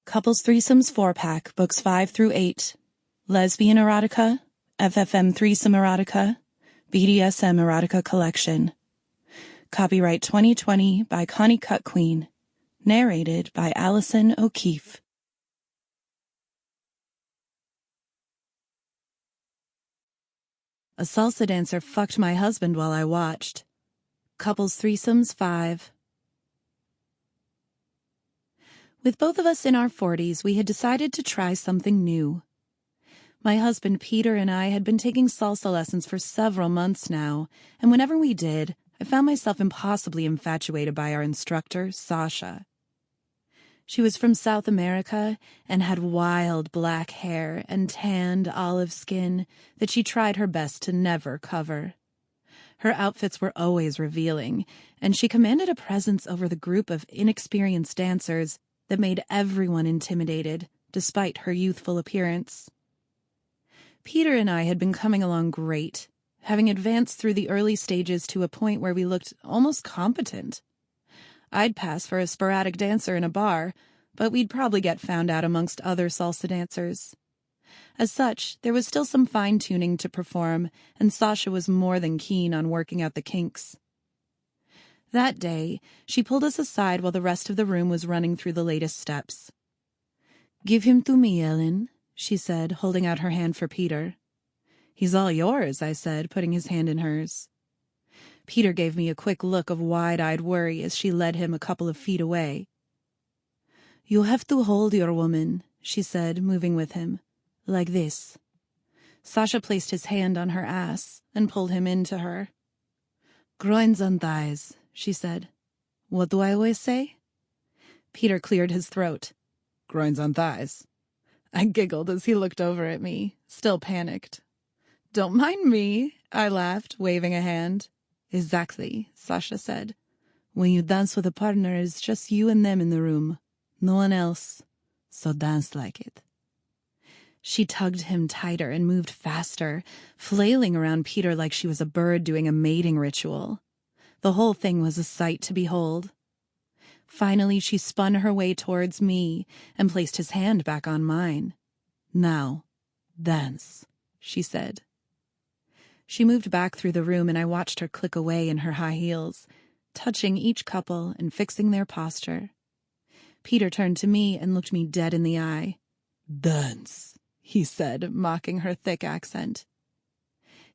Couples Threesomes 4-pack, books 5 through 8. Lesbian Erotica FFM Threesome Erotica BDSM Erotica Collection. Copyright 2020 by Connie Cuckquean. Narrated by Allison Okeefe. A salsa dancer fucked my husband while I watched. Couples Threesomes 5. With both of us in our 40s, we had decided to try something new. My husband Peter and I had been taking salsa lessons for several months now, and whenever we did, I found myself impossibly infatuated by our instructor, Sasha. She was from South America and had wild black hair and tanned olive skin that she tried her best to never cover. Her outfits were always revealing, and she commanded a presence over the group of inexperienced dancers that made everyone intimidated, despite her youthful appearance. Peter and I had been coming along great, having advanced through the early stages to a point where we looked almost competent. I'd pass for a sporadic dancer in a bar, but we'd probably get found out amongst other salsa dancers. As such, there was still some fine-tuning to perform, and Sasha was more than keen on working out the kinks. That day, she pulled us aside while the rest of the room was running through the latest steps. "Give him to me, Ellen," she said, holding out her hand for Peter. "He's all yours," I said, putting his hand in hers. Peter gave me a quick look of wide-eyed worry as she led him a couple of feet away. "You have to hold your woman," she said, moving with him. "Like this." Sasha placed his hand on her ass and pulled him into her. "Groins and thighs," she said. "What do I always say?" Peter cleared his throat. "Groins on thighs." I giggled as he looked over at me, still panicked. "Don't mind me," I laughed, waving a hand. "Exactly," Sasha said. "When you dance with a partner, it's just you and them in the room. No one else. So dance like it." She tugged him tighter and moved faster, flailing around Peter like she was a bird doing a mating ritual. The whole thing was a sight to behold. Finally, she spun her way towards me and placed his hand back on mine. "Now, dance," she said. She moved back through the room, and I watched her click away in her high heels, touching each couple and fixing their posture. Peter turned to me and looked me dead in the eye. "Dance," he said, mocking her thick accent.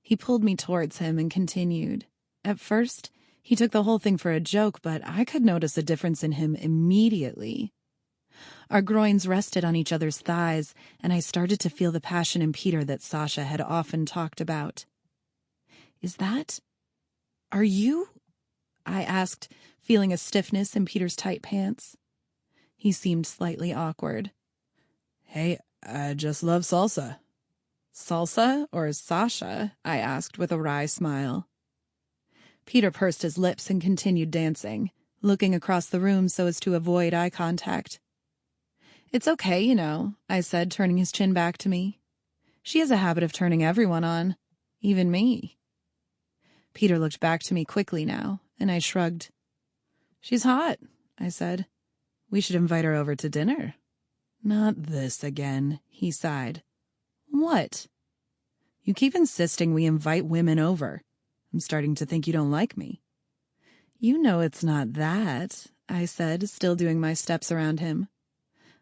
He pulled me towards him and continued. At first, he took the whole thing for a joke, but I could notice a difference in him immediately. Our groins rested on each other's thighs, and I started to feel the passion in Peter that Sasha had often talked about. Are you? I asked, feeling a stiffness in Peter's tight pants. He seemed slightly awkward. "Hey, I just love salsa." "Salsa or Sasha?" I asked with a wry smile. Peter pursed his lips and continued dancing, looking across the room so as to avoid eye contact. "It's okay, you know," I said, turning his chin back to me. "She has a habit of turning everyone on, even me." Peter looked back to me quickly now, and I shrugged. "She's hot," I said. "We should invite her over to dinner." "Not this again," he sighed. "What?" "You keep insisting we invite women over. I'm starting to think you don't like me." "You know it's not that," I said, still doing my steps around him.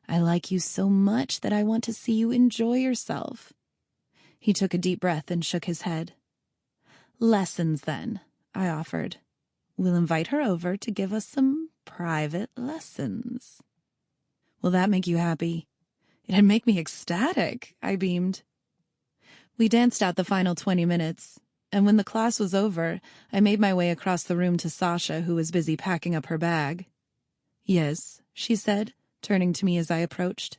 "I like you so much that I want to see you enjoy yourself." He took a deep breath and shook his head. "Lessons, then," I offered. "We'll invite her over to give us some private lessons." "Will that make you happy?" "It'd make me ecstatic," I beamed. We danced out the final 20 minutes, and when the class was over, I made my way across the room to Sasha, who was busy packing up her bag. "Yes," she said, turning to me as I approached.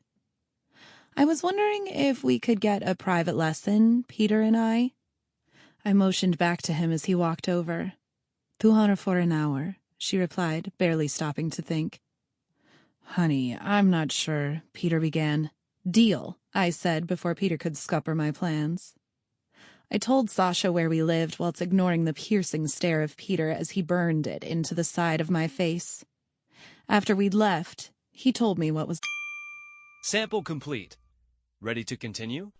"I was wondering if we could get a private lesson, Peter and I." I motioned back to him as he walked over. $200 for an hour, she replied, barely stopping to think. "Honey, I'm not sure," Peter began. "Deal," I said before Peter could scupper my plans. I told Sasha where we lived whilst ignoring the piercing stare of Peter as he burned it into the side of my face. After we'd left, he told me what was Sample complete. Ready to continue?